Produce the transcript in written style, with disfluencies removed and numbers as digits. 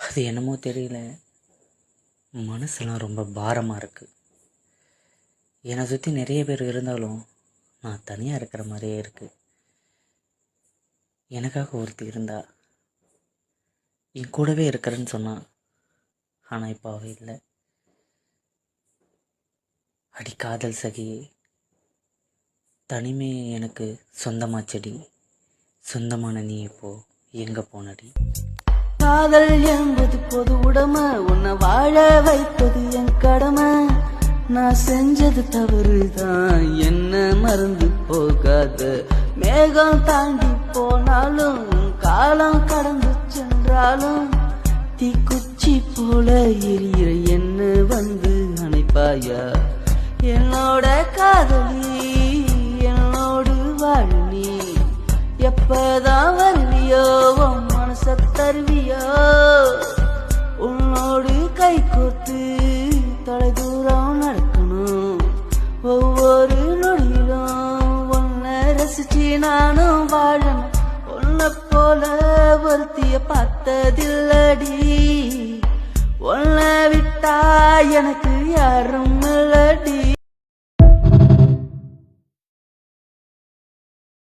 அது என்னமோ தெரியல, மனசெல்லாம் ரொம்ப பாரமாக இருக்குது. என்னை சுற்றி நிறைய பேர் இருந்தாலும் நான் தனியாக இருக்கிற மாதிரியே இருக்குது. எனக்காக ஒருத்தி இருந்தா, என் கூடவே இருக்கிறேன்னு சொன்னான். ஆனால் இப்போ அவள் இல்லை. அடி காதல் சகியே, தனிமே எனக்கு சொந்தமாச்சடி, சொந்தமான நீ இப்போ எங்கே போனடி? காதல் என்பது பொது உடைமை, உன்னை வாழ வைப்பது என் கடமை. நான் செஞ்சது தவறுதான், என்ன மறந்து போகாத. மேகம் தாண்டி போனாலும் காலம் கடந்து சென்றாலும் தீக்குச்சி போல எரியிற என்ன வந்து அணைப்பாயா? என்னோட காதலி, என்னோடு வாழ நீ. எப்பதான் வருவியோ, உன் மனச தருவியோ? உன்னோடு கை கோர்த்து தொலை தூரம் நடக்கணும். ஒவ்வொரு நொடியிலும் உன்னை ரசிச்சு நானும் வாழணும். உன்னை போல ஒருத்திய பார்த்ததில்லடி. உன்னை விட்டா எனக்கு யாரும்